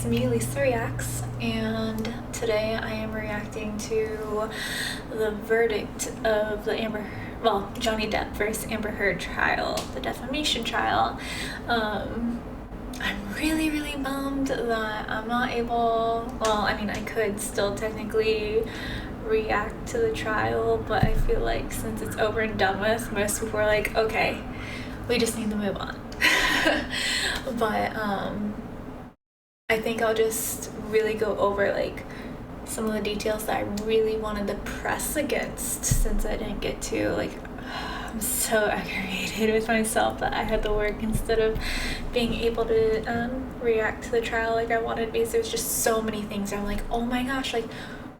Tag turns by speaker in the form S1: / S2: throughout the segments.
S1: it's me, Lisa Reacts, and today I am reacting to the verdict of the Johnny Depp versus Amber Heard trial, the defamation trial. I'm really, really bummed that I'm not able, I could still technically react to the trial, but I feel like since it's over and done with, most people are like, okay, we just need to move on. But I think I'll just really go over like some of the details that I really wanted to press against since I didn't get to. Like, I'm so aggravated with myself that I had to work instead of being able to react to the trial like I wanted, because there's just so many things I'm like, oh my gosh, like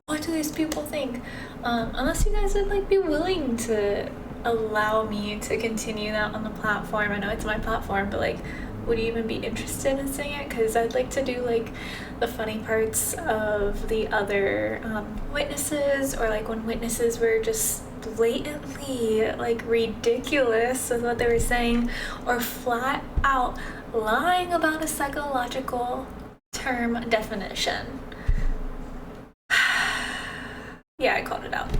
S1: what do these people think? Unless you guys would like be willing to allow me to continue that on the platform. I know it's my platform, but like, would you even be interested in seeing it? Because I'd like to do like the funny parts of the other witnesses, or like when witnesses were just blatantly like ridiculous with what they were saying, or flat out lying about a psychological term definition. Yeah, I called it out.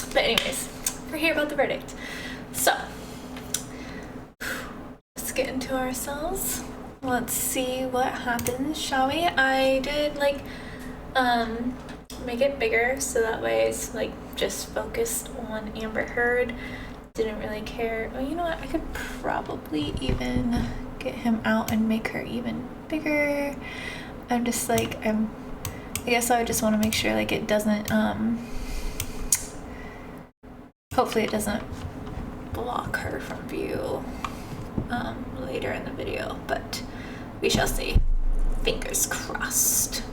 S1: But anyways, we're here about the verdict. So let's get into ourselves. Let's see what happens, shall we? I did like make it bigger so that way it's like just focused on Amber Heard. Didn't really care. Oh, you know what? I could probably even get him out and make her even bigger. I'm just like, I guess I just want to make sure like it doesn't hopefully it doesn't block her from view later in the video, but we shall see. Fingers crossed.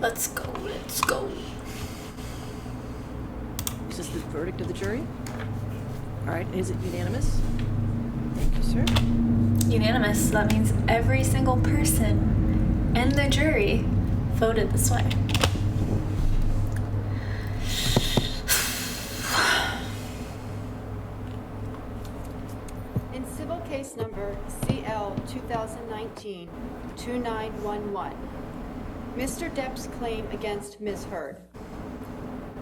S1: Let's go.
S2: Is this the verdict of the jury? All right, is it unanimous? Thank you, sir.
S1: Unanimous. That means every single person in the jury voted this way.
S3: In civil case number CL 2019-2911, Mr. Depp's claim against Ms. Heard.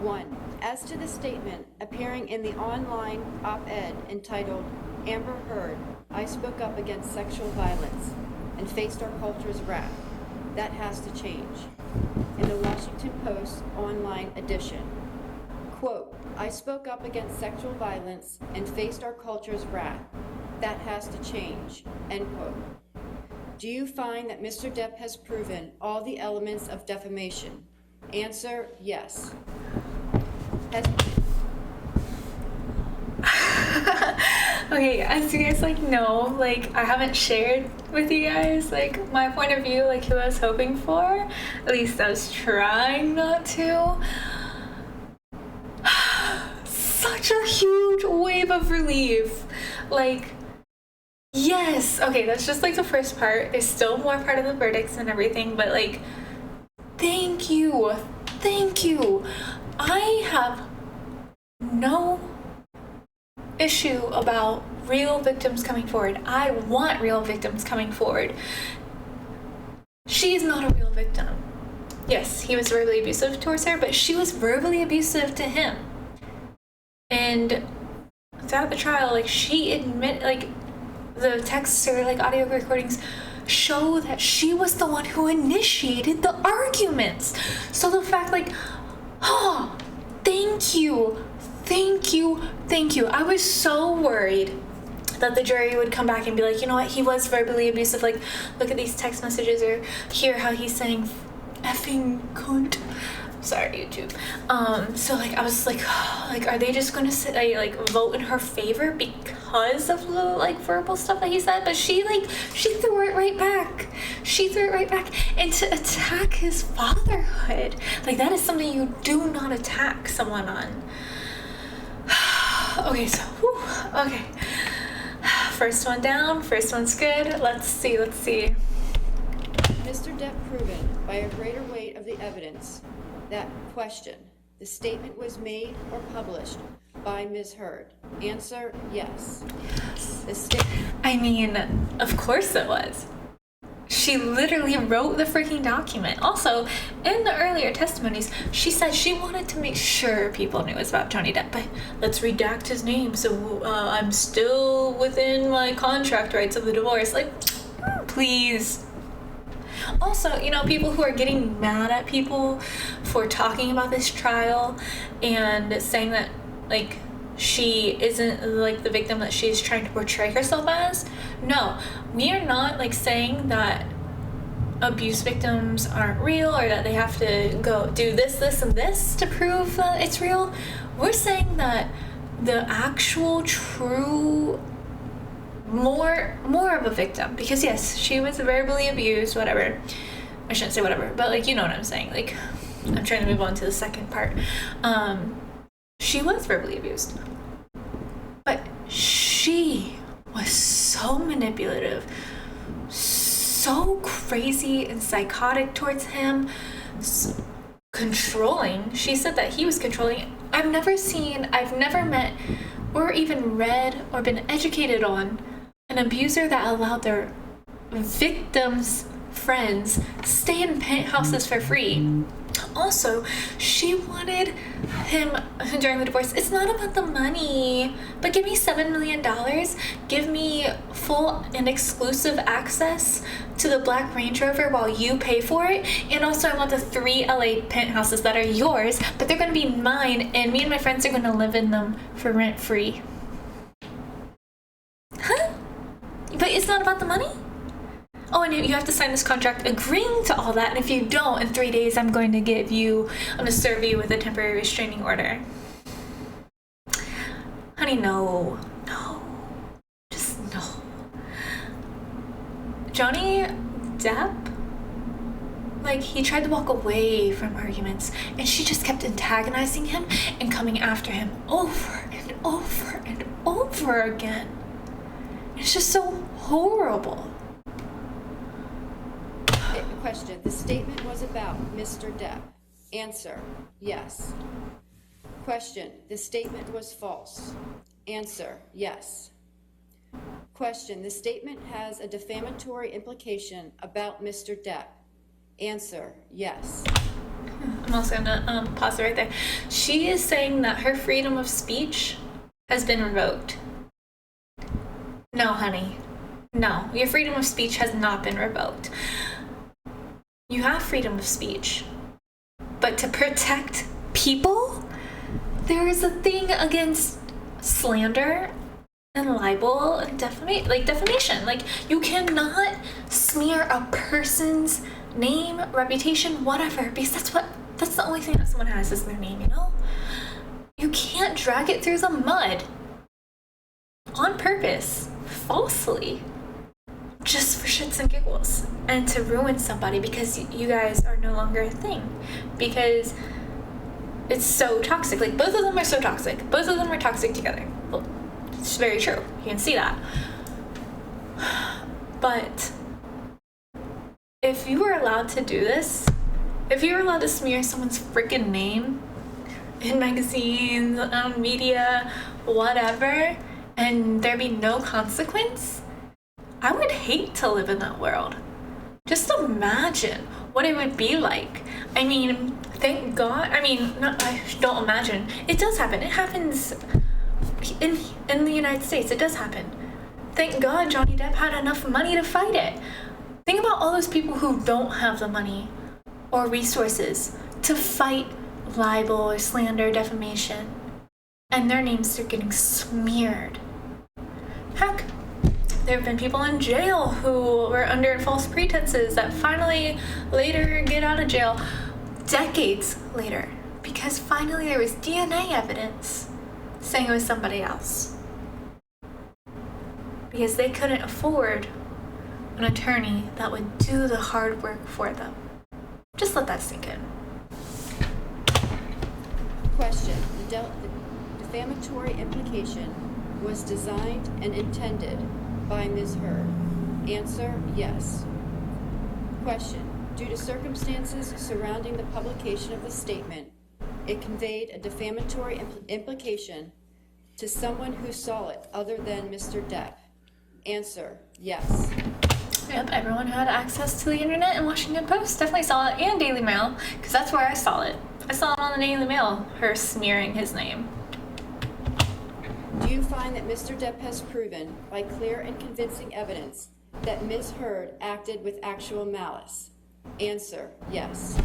S3: 1. As to the statement appearing in the online op-ed entitled, "Amber Heard, I spoke up against sexual violence and faced our culture's wrath. That has to change." In the Washington Post online edition. Quote, "I spoke up against sexual violence and faced our culture's wrath. That has to change." End quote. Do you find that Mr. Depp has proven all the elements of defamation? Answer, yes.
S1: Okay, as you guys like know, like I haven't shared with you guys like my point of view, like who I was hoping for. At least I was trying not to. Such a huge wave of relief. Like, yes, okay, that's just like the first part. There's still more part of the verdicts and everything, but like, thank you. I have no issue about real victims coming forward. I want real victims coming forward. She's not a real victim. Yes, he was verbally abusive towards her, but she was verbally abusive to him. And throughout the trial, like she admitted, like the texts or like audio recordings show that she was the one who initiated the arguments. So the fact like, oh, thank you. I was so worried that the jury would come back and be like, you know what, he was verbally abusive. Like, look at these text messages, or hear how he's saying effing cunt. Sorry, YouTube. So like I was like, are they just gonna say like vote in her favor because of the like verbal stuff that he said? But she threw it right back. And to attack his fatherhood, like that is something you do not attack someone on. Okay, so okay. First one down. First one's good. Let's see.
S3: Mr. Depp proven by a greater weight of the evidence that question, the statement was made or published by Ms. Heard. Answer, yes. The statement.
S1: I mean, of course it was. She literally wrote the freaking document. Also, in the earlier testimonies, she said she wanted to make sure people knew it's about Johnny Depp, but let's redact his name so I'm still within my contract rights of the divorce. Like, please. Also, you know, people who are getting mad at people for talking about this trial and saying that, like, she isn't like the victim that she's trying to portray herself as. No, we are not like saying that abuse victims aren't real or that they have to go do this, and this to prove that it's real. We're saying that the actual true more of a victim, because yes, she was verbally abused, whatever. I shouldn't say whatever, but like, you know what I'm saying. Like, I'm trying to move on to the second part. She was verbally abused, but she was so manipulative, so crazy and psychotic towards him, controlling. She said that he was controlling. I've never met or even read or been educated on an abuser that allowed their victims' friends stay in penthouses for free. Also, she wanted him during the divorce. It's not about the money, but give me $7 million. Give me full and exclusive access to the Black Range Rover while you pay for it. And also, I want the 3 LA penthouses that are yours, but they're going to be mine, and me and my friends are going to live in them for rent free. Huh? But it's not about the money? Oh, and you have to sign this contract agreeing to all that, and if you don't, in 3 days, I'm going to serve you with a temporary restraining order. Honey, no. Just no. Johnny Depp, like, he tried to walk away from arguments, and she just kept antagonizing him and coming after him over and over and over again. It's just so horrible.
S3: Question. The statement was about Mr. Depp. Answer. Yes. Question. The statement was false. Answer. Yes. Question. The statement has a defamatory implication about Mr. Depp. Answer. Yes.
S1: I'm also gonna pause it right there. She is saying that her freedom of speech has been revoked. No, honey. No, your freedom of speech has not been revoked. You have freedom of speech, but to protect people, there is a thing against slander and libel and defamation. Like, you cannot smear a person's name, reputation, whatever, because that's the only thing that someone has is their name, you know? You can't drag it through the mud on purpose, falsely, just for shits and giggles, and to ruin somebody because you guys are no longer a thing, because it's so toxic. Like, both of them are so toxic. Both of them are toxic together. Well, it's very true. You can see that. But if you were allowed to do this, if you were allowed to smear someone's freaking name in magazines, on media, whatever, and there be no consequence, I would hate to live in that world. Just imagine what it would be like. I mean, thank God. I mean, I don't imagine. It does happen. It happens in the United States. It does happen. Thank God Johnny Depp had enough money to fight it. Think about all those people who don't have the money or resources to fight libel or slander, defamation, and their names are getting smeared. Heck, there have been people in jail who were under false pretenses that finally later get out of jail decades later because finally there was DNA evidence saying it was somebody else. Because they couldn't afford an attorney that would do the hard work for them. Just let that sink in.
S3: Question. The defamatory implication was designed and intended by Ms. Heard. Answer, yes. Question. Due to circumstances surrounding the publication of the statement, it conveyed a defamatory implication to someone who saw it other than Mr. Depp. Answer, yes.
S1: Yep, everyone had access to the internet, and Washington Post definitely saw it, and Daily Mail, because that's where I saw it. I saw it on the Daily Mail, her smearing his name.
S3: Do you find that Mr. Depp has proven, by clear and convincing evidence, that Ms. Heard acted with actual malice? Answer, yes.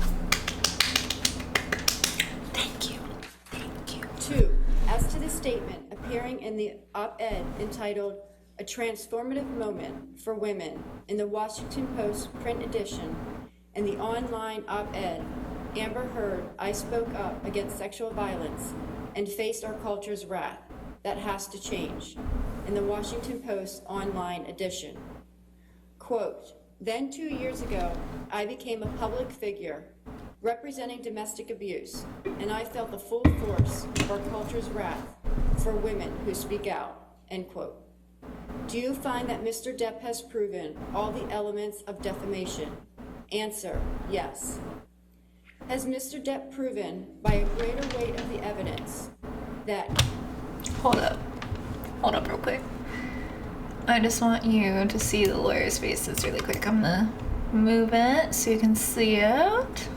S1: Thank you. Thank you.
S3: 2. As to the statement appearing in the op-ed entitled "A Transformative Moment for Women" in the Washington Post print edition and the online op-ed, Amber Heard, I spoke up against sexual violence and faced our culture's wrath. That has to change, in the Washington Post online edition. Quote, then 2 years ago, I became a public figure representing domestic abuse, and I felt the full force of our culture's wrath for women who speak out, end quote. Do you find that Mr. Depp has proven all the elements of defamation? Answer, yes. Has Mr. Depp proven, by a greater weight of the evidence, that...
S1: Hold up real quick. I just want you to see the lawyer's faces really quick. I'm gonna move it so you can see it.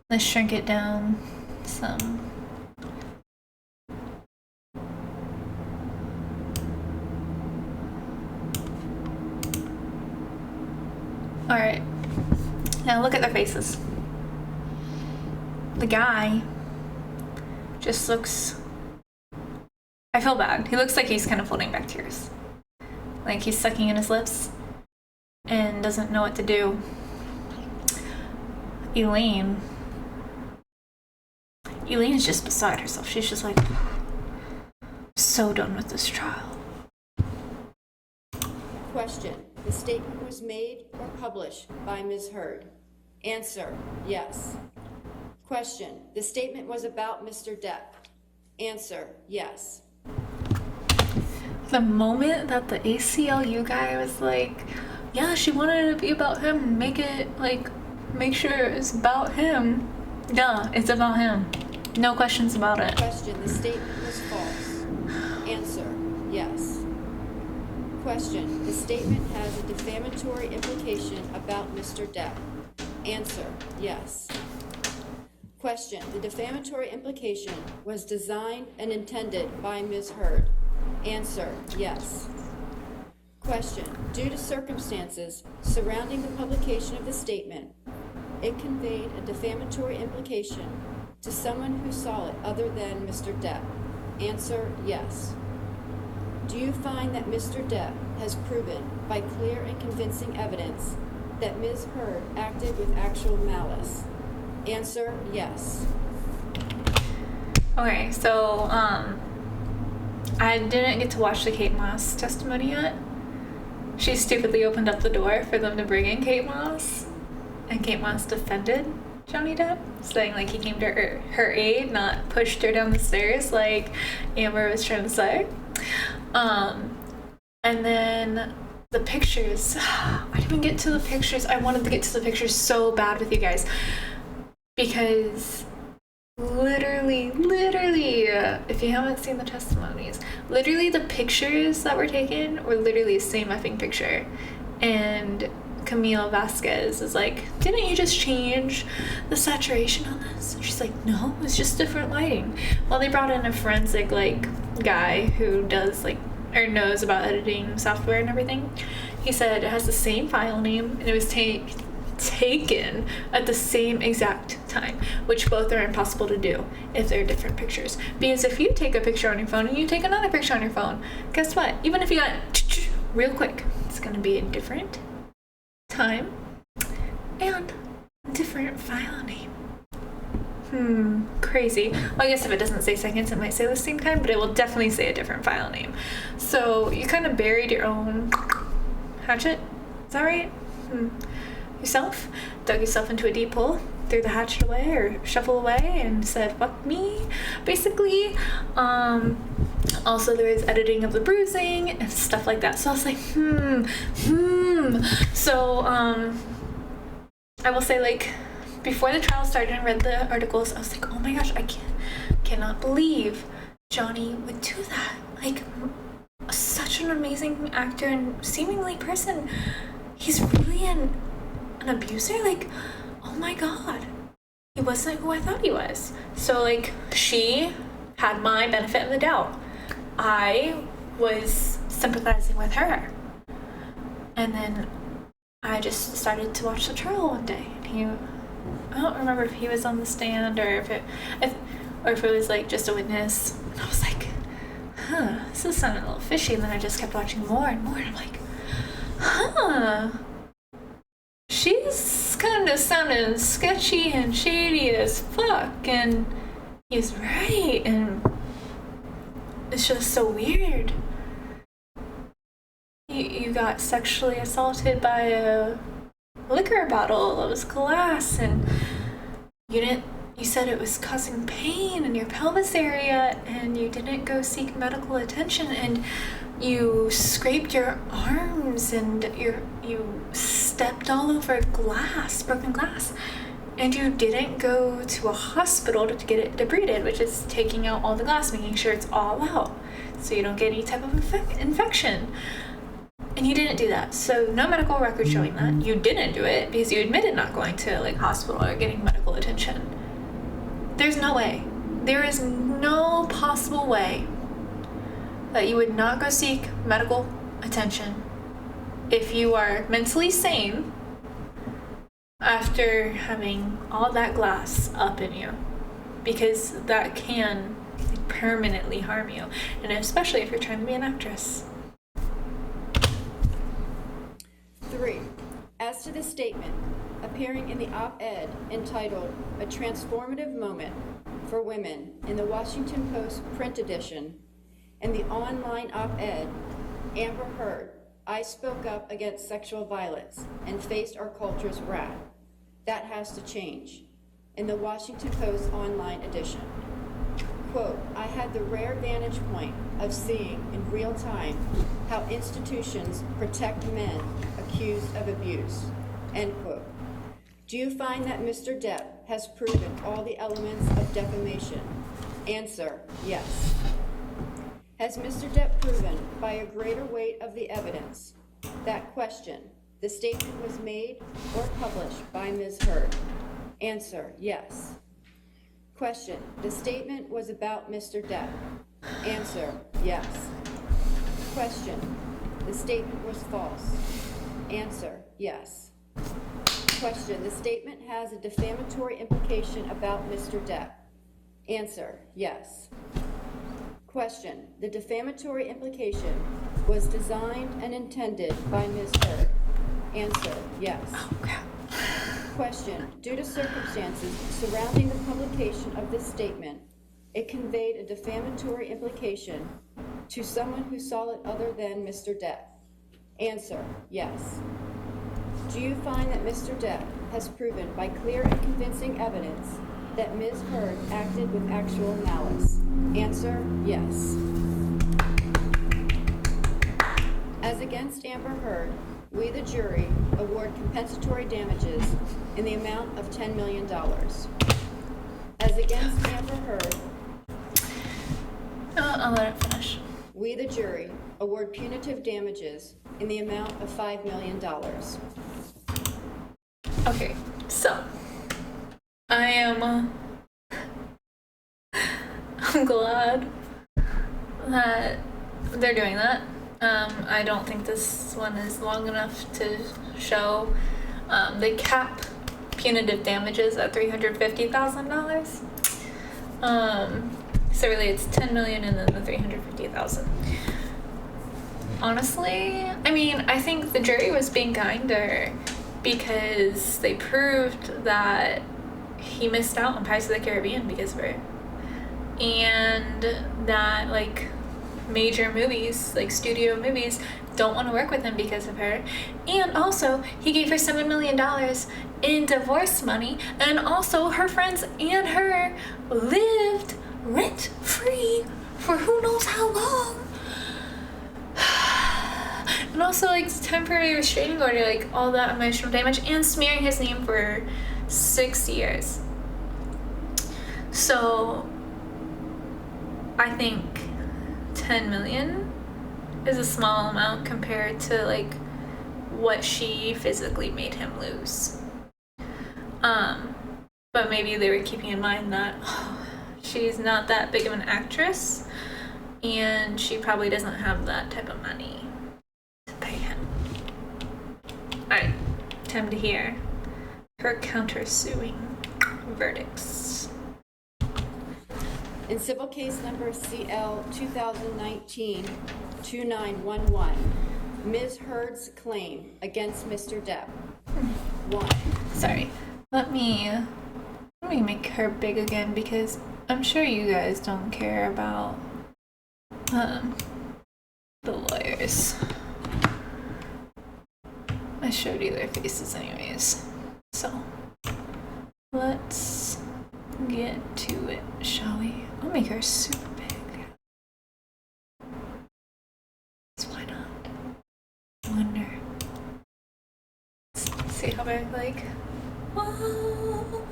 S1: Let's shrink it down some. Alright. Now look at their faces. The guy just looks... I feel bad. He looks like he's kind of holding back tears. Like he's sucking in his lips and doesn't know what to do. Elaine's just beside herself. She's just like, so done with this trial.
S3: Question. The statement was made or published by Ms. Heard. Answer, yes. Question. The statement was about Mr. Depp. Answer, yes.
S1: The moment that the ACLU guy was like, yeah, she wanted it to be about him, make sure it's about him. Yeah, it's about him. No questions about it.
S3: Question. The statement was false. Answer, yes. Question. The statement has a defamatory implication about Mr. Depp. Answer, yes. Question. The defamatory implication was designed and intended by Ms. Heard. Answer, yes. Question. Due to circumstances surrounding the publication of the statement, it conveyed a defamatory implication to someone who saw it other than Mr. Depp. Answer, yes. Do you find that Mr. Depp has proven, by clear and convincing evidence, that Ms. Heard acted with actual malice? Answer, yes.
S1: Okay, so, I didn't get to watch the Kate Moss testimony yet. She stupidly opened up the door for them to bring in Kate Moss, and Kate Moss defended Johnny Depp, saying like he came to her aid, not pushed her down the stairs like Amber was trying to say. And then the pictures, I didn't even get to the pictures. I wanted to get to the pictures so bad with you guys, because literally, if you haven't seen the testimonies, literally the pictures that were taken were literally the same effing picture. And Camille Vasquez is like, didn't you just change the saturation on this? And she's like, no, it's just different lighting. Well, they brought in a forensic guy who does or knows about editing software and everything. He said it has the same file name and it was taken at the same exact time, which both are impossible to do if they're different pictures. Because if you take a picture on your phone and you take another picture on your phone, guess what? Even if you got real quick, it's gonna be a different time and different file name. Crazy. Well, I guess if it doesn't say seconds, it might say the same time, but it will definitely say a different file name. So you kind of buried your own hatchet. Is that right? Yourself? Dug yourself into a deep hole, threw the hatchet away or shovel away, and said, fuck me, basically. Also, there was editing of the bruising and stuff like that. So I was like, So, I will say, before the trial started and read the articles, I was like, oh my gosh, I cannot believe Johnny would do that. Like, such an amazing actor and seemingly person. He's really an abuser? Like, oh my god. He wasn't who I thought he was. So, like, she had my benefit of the doubt. I was sympathizing with her. And then I just started to watch the trial one day. And I don't remember if he was on the stand or if it was like just a witness. And I was like, this is sounding a little fishy. And then I just kept watching more and more. And I'm like, she's kind of sounding sketchy and shady as fuck. And he's right. And it's just so weird. You got sexually assaulted by a liquor bottle that was glass, and you said it was causing pain in your pelvis area, and you didn't go seek medical attention, and you scraped your arms, and you stepped all over broken glass, and you didn't go to a hospital to get it debrided, which is taking out all the glass, making sure it's all out, so you don't get any type of infection. And you didn't do that. So no medical record showing that. You didn't do it because you admitted not going to like hospital or getting medical attention. There's no way. There is no possible way that you would not go seek medical attention if you are mentally sane after having all that glass up in you, because that can permanently harm you, and especially if you're trying to be an actress.
S3: 3. As to the statement appearing in the op-ed entitled "A Transformative Moment for Women" in the Washington Post print edition and the online op-ed, Amber Heard, I spoke up against sexual violence and faced our culture's wrath. That has to change. In the Washington Post online edition. Quote, I had the rare vantage point of seeing in real time how institutions protect men accused of abuse. End quote. Do you find that Mr. Depp has proven all the elements of defamation? Answer, yes. Has Mr. Depp proven by a greater weight of the evidence that question, the statement was made or published by Ms. Heard? Answer, yes. Question, the statement was about Mr. Depp? Answer, yes. Question, the statement was false? Answer, yes. Question, the statement has a defamatory implication about Mr. Depp? Answer, yes. Question, the defamatory implication was designed and intended by Ms. Heard? Answer, yes.
S1: Oh, crap.
S3: Question, due to circumstances surrounding the publication of this statement, it conveyed a defamatory implication to someone who saw it other than Mr. Depp? Answer, yes. Do you find that Mr. Depp has proven by clear and convincing evidence that Ms. Heard acted with actual malice? Answer, yes. As against Amber Heard, we, the jury, award compensatory damages in the amount of $10 million. As against Amber Heard,
S1: I'll let it finish.
S3: we, the jury, award punitive damages in the amount of $5 million.
S1: Okay, so I'm glad that they're doing that. I don't think this one is long enough to show. They cap punitive damages at $350,000. So really it's $10 million and then the $350,000. Honestly, I mean, I think the jury was being kinder because they proved that he missed out on Pirates of the Caribbean because of her. And that, like, major movies, like studio movies, don't want to work with him because of her. And also, he gave her $7 million in divorce money, and also her friends and her lived rent-free for who knows how long. And also, like, temporary restraining order, like, all that emotional damage, and smearing his name for 6 years. So, I think 10 million is a small amount compared to like what she physically made him lose. But maybe they were keeping in mind that she's not that big of an actress and she probably doesn't have that type of money to pay him. Alright, time to hear her countersuing verdicts.
S3: In civil case number CL 2019-2911, Ms. Heard's claim against Mr. Depp. 1.
S1: Sorry, let me make her big again because I'm sure you guys don't care about the lawyers. I showed you their faces anyways. So let's get to it, shall we? I'll make her super big. So why not? I wonder. Let's see how big, like. Whoa.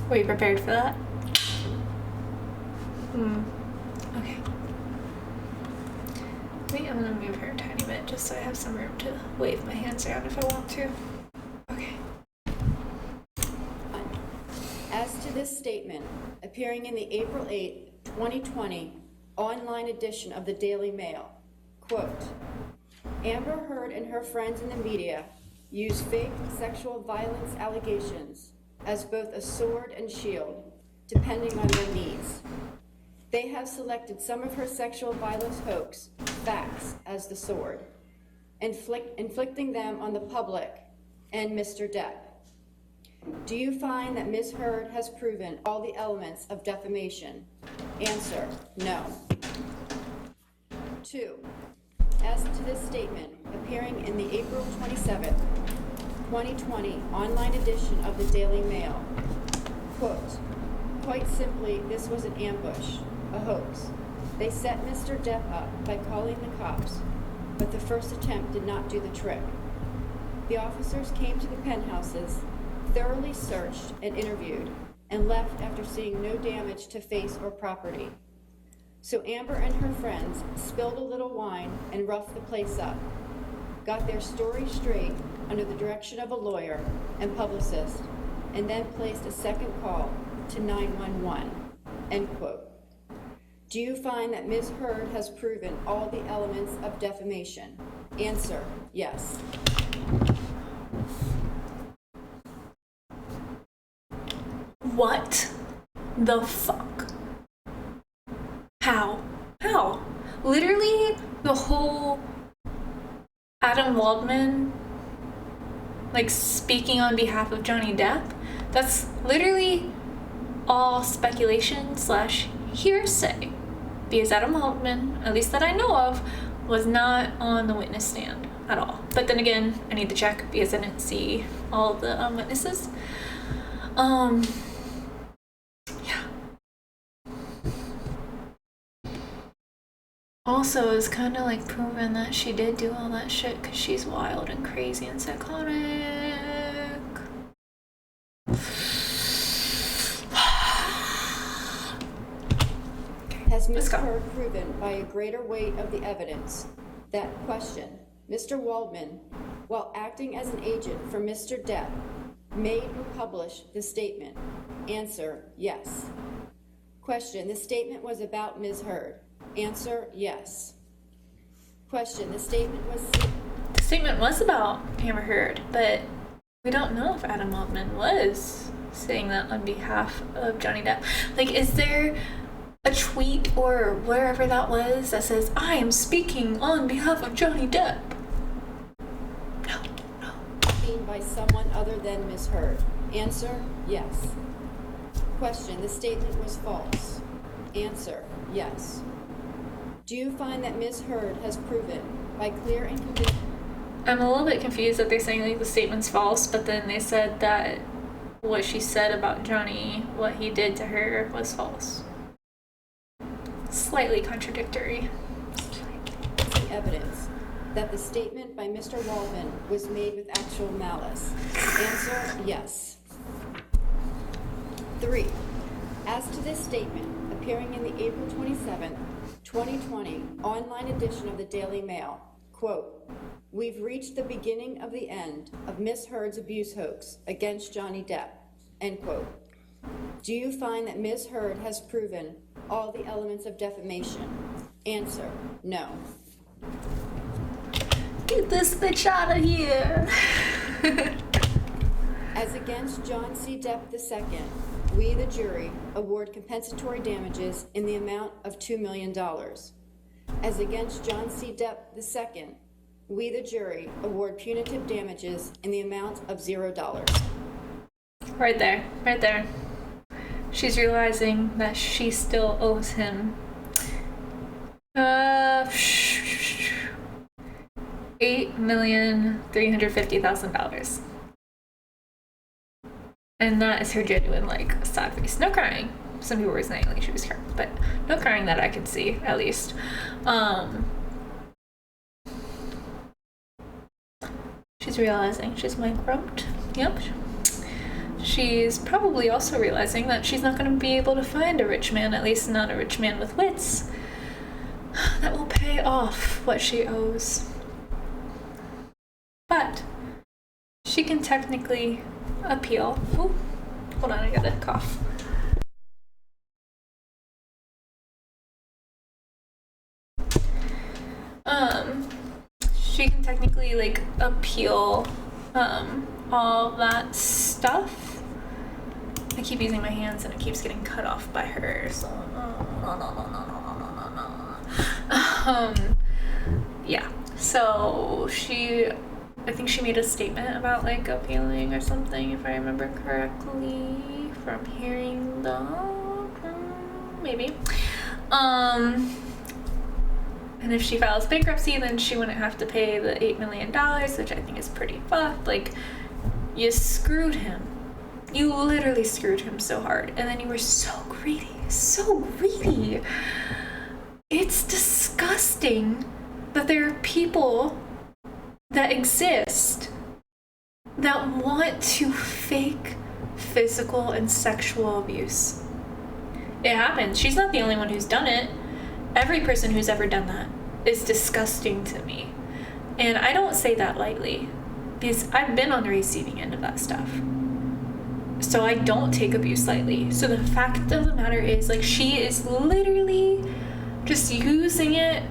S1: Were you prepared for that? Okay. Wait, I'm gonna move her a tiny bit just so I have some room to wave my hands around if I want to. Okay.
S3: As to this statement, appearing in the April 8, 2020 online edition of the Daily Mail, quote, Amber Heard and her friends in the media use fake sexual violence allegations as both a sword and shield, depending on their needs. They have selected some of her sexual violence hoax facts as the sword, inflicting them on the public and Mr. Depp. Do you find that Ms. Heard has proven all the elements of defamation? Answer, no. 2. As to this statement, appearing in the April 27, 2020 online edition of the Daily Mail, quote, quite simply, this was an ambush, a hoax. They set Mr. Depp up by calling the cops, but the first attempt did not do the trick. The officers came to the penthouses, thoroughly searched and interviewed, and left after seeing no damage to face or property. So Amber and her friends spilled a little wine and roughed the place up, got their story straight under the direction of a lawyer and publicist, and then placed a second call to 911, end quote. Do you find that Ms. Heard has proven all the elements of defamation? Answer, yes.
S1: What the fuck? How? Literally the whole Adam Waldman like speaking on behalf of Johnny Depp, that's literally all speculation / hearsay. Because Adam Waldman, at least that I know of, was not on the witness stand at all. But then again, I need to check because I didn't see all the witnesses. Yeah. Also, it's kind of like proven that she did do all that shit because she's wild and crazy and psychotic.
S3: Has Ms. Heard proven by a greater weight of the evidence that question, Mr. Waldman, while acting as an agent for Mr. Depp, made or published the statement? Answer, yes. Question, the statement was about Ms. Heard. Answer, yes. Question, the statement was
S1: about Amber Heard, but we don't know if Adam Waldman was saying that on behalf of Johnny Depp. Like, is there a tweet or wherever that was that says, I am speaking on behalf of Johnny Depp? No.
S3: Seen by someone other than Ms. Heard. Answer, yes. Question, the statement was false. Answer, yes. Do you find that Ms. Heard has proven by clear and convincing...
S1: I'm a little bit confused that they're saying like the statement's false, but then they said that what she said about Johnny, what he did to her, was false. Slightly contradictory.
S3: Evidence that the statement by Mr. Waldman was made with actual malice. Answer, yes. 3. As to this statement, appearing in the April 27, 2020 online edition of the Daily Mail, quote, "We've reached the beginning of the end of Miss Heard's abuse hoax against Johnny Depp," end quote. Do you find that Ms. Heard has proven all the elements of defamation? Answer, no.
S1: Get this bitch out of here.
S3: As against John C. Depp II, we, the jury, award compensatory damages in the amount of $2 million. As against John C. Depp II, we, the jury, award punitive damages in the amount of $0.
S1: Right there, right there. She's realizing that she still owes him $8,350,000. And that is her genuine, like, sad face. No crying. Some people were saying, like, she was crying, but no crying that I could see, at least. She's realizing she's bankrupt. Yep. She's probably also realizing that she's not going to be able to find a rich man, at least not a rich man with wits, that will pay off what she owes. But she can technically appeal. Ooh, hold on, I gotta cough. She can technically, like, appeal all that stuff. I keep using my hands and it keeps getting cut off by her, so yeah. So I think she made a statement about, like, appealing or something, if I remember correctly from hearing that. Maybe. And if she files bankruptcy, then she wouldn't have to pay the $8 million, which I think is pretty fucked. Like, you screwed him. You literally screwed him so hard. And then you were so greedy. So greedy. It's disgusting that there are people that exist that want to fake physical and sexual abuse. It happens. She's not the only one who's done it. Every person who's ever done that is disgusting to me. And I don't say that lightly, because I've been on the receiving end of that stuff. So I don't take abuse lightly. So the fact of the matter is, like, she is literally just using it,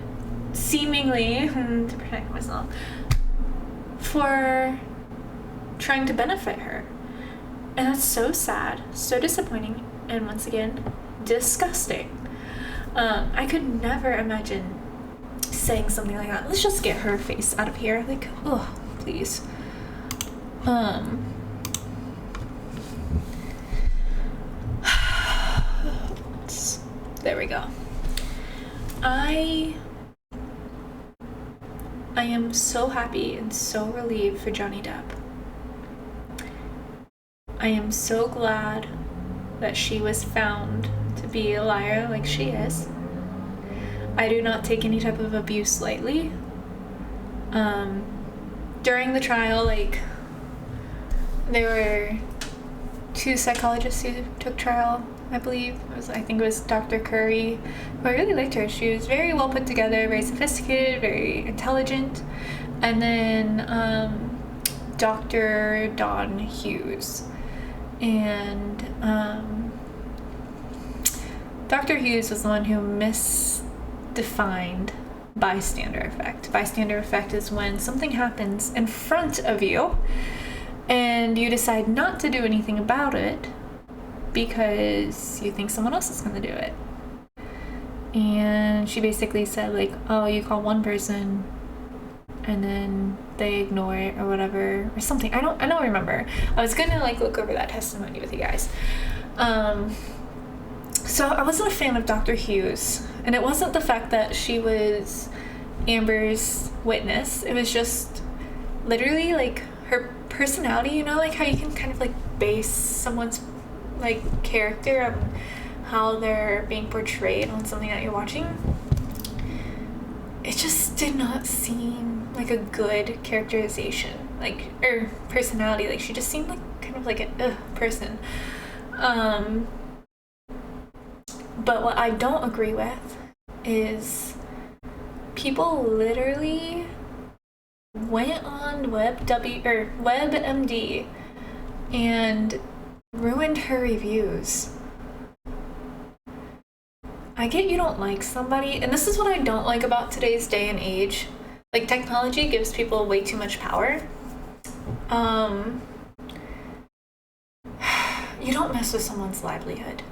S1: seemingly, to protect myself, for trying to benefit her. And that's so sad, so disappointing, and once again, disgusting. I could never imagine saying something like that. Let's just get her face out of here. Like, oh, please. There we go. I am so happy and so relieved for Johnny Depp. I am so glad that she was found to be a liar like she is. I do not take any type of abuse lightly. During the trial, like, there were 2 psychologists who took trial, I believe. I think it was Dr. Curry, who I really liked her. She was very well put together, very sophisticated, very intelligent. And then Dr. Don Hughes. And Dr. Hughes was the one who misdefined bystander effect. Bystander effect is when something happens in front of you and you decide not to do anything about it because you think someone else is going to do it. And she basically said, like, oh, you call one person and then they ignore it or whatever, or something. I don't remember. I was gonna, like, look over that testimony with you guys. So I wasn't a fan of Dr. Hughes, and it wasn't the fact that she was Amber's witness. It was just literally, like, her personality, you know, like how you can kind of, like, base someone's, like, character on how they're being portrayed on something that you're watching. It just did not seem like a good characterization, like, or personality. Like, she just seemed like kind of like a person. But what I don't agree with is people literally went on WebMD and ruined her reviews. I get you don't like somebody, and this is what I don't like about today's day and age. Like, technology gives people way too much power. You don't mess with someone's livelihood.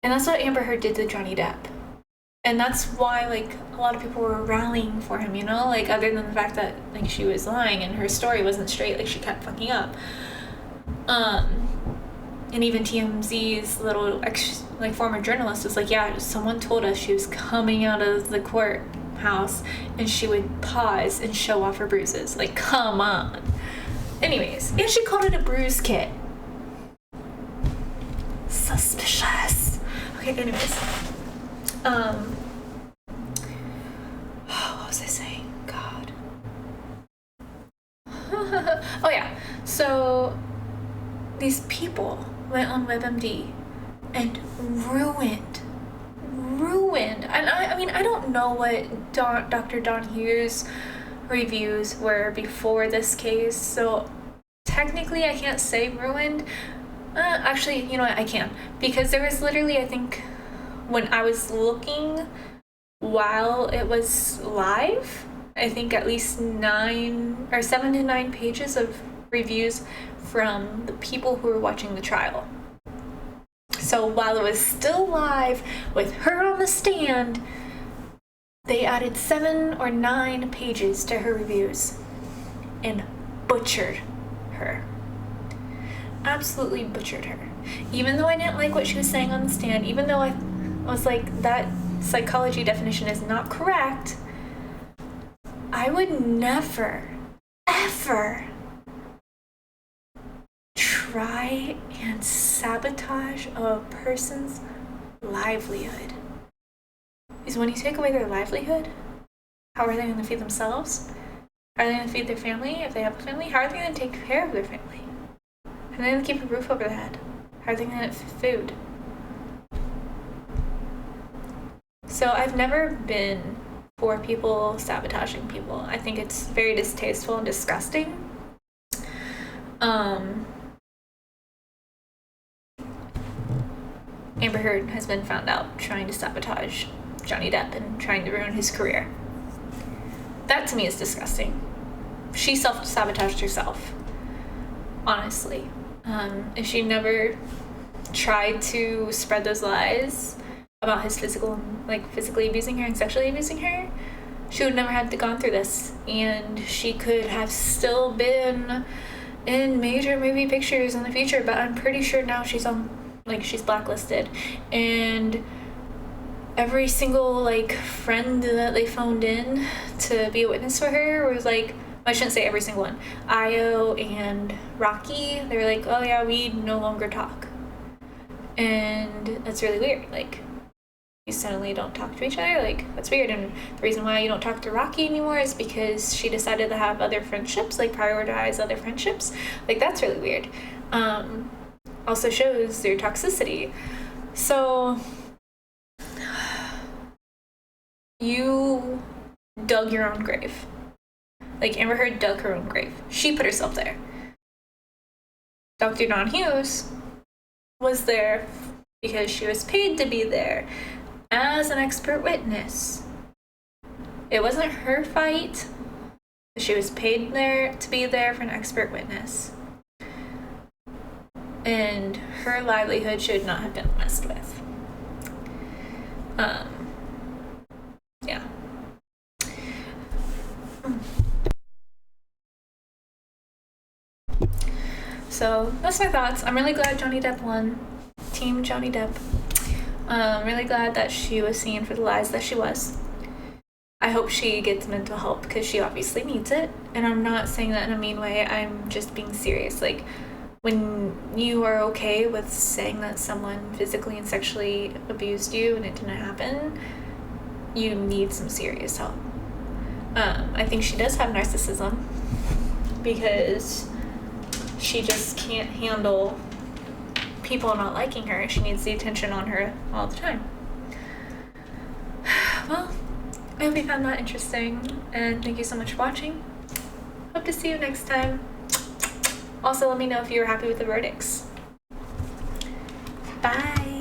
S1: And that's what Amber Heard did to Johnny Depp. And that's why, like, a lot of people were rallying for him, you know? Like, other than the fact that, like, she was lying and her story wasn't straight, like, she kept fucking up. And even TMZ's little, former journalist was like, yeah, someone told us she was coming out of the courthouse and she would pause and show off her bruises. Like, come on. Anyways, and she called it a bruise kit. Suspicious. Okay, anyways. What was I saying? God. Oh yeah. So these people went on WebMD and ruined. And I mean, I don't know what Dr. Don Hughes' reviews were before this case, so technically I can't say ruined. Actually, you know what, I can. Because there was literally, I think, when I was looking while it was live, I think at least 7 to 9 pages of reviews from the people who were watching the trial. So while it was still live with her on the stand, they added 7 or 9 pages to her reviews and butchered her. Absolutely butchered her. Even though I didn't like what she was saying on the stand, even though I was like, that psychology definition is not correct, I would never, ever try and sabotage a person's livelihood. Because when you take away their livelihood, how are they going to feed themselves? How are they going to feed their family if they have a family? How are they going to take care of their family? How are they going to keep a roof over their head? How are they going to get food? So I've never been for people sabotaging people. I think it's very distasteful and disgusting. Amber Heard has been found out trying to sabotage Johnny Depp and trying to ruin his career. That to me is disgusting. She self-sabotaged herself, honestly. If she never tried to spread those lies about his physically abusing her and sexually abusing her, she would never have gone through this, and she could have still been in major movie pictures in the future. But I'm pretty sure now she's blacklisted, and every single friend that they phoned in to be a witness for her was like, I shouldn't say every single one, Io and Rocky, they were like, oh yeah, we no longer talk. And that's really weird. You suddenly don't talk to each other, that's weird. And the reason why you don't talk to Rocky anymore is because she decided to have other friendships, prioritize other friendships. That's really weird. Also shows their toxicity. So you dug your own grave. Amber Heard dug her own grave. She put herself there. Dr. Don Hughes was there because she was paid to be there as an expert witness. It wasn't her fight. She was paid there to be there for an expert witness. And her livelihood should not have been messed with. Yeah. So that's my thoughts. I'm really glad Johnny Depp won. Team Johnny Depp. I'm really glad that she was seen for the lies that she was. I hope she gets mental help because she obviously needs it. And I'm not saying that in a mean way. I'm just being serious. When you are okay with saying that someone physically and sexually abused you and it didn't happen, you need some serious help. I think she does have narcissism because she just can't handle people not liking her. She needs the attention on her all the time. Well, I hope you found that interesting, and thank you so much for watching. Hope to see you next time. Also, let me know if you were happy with the verdicts. Bye!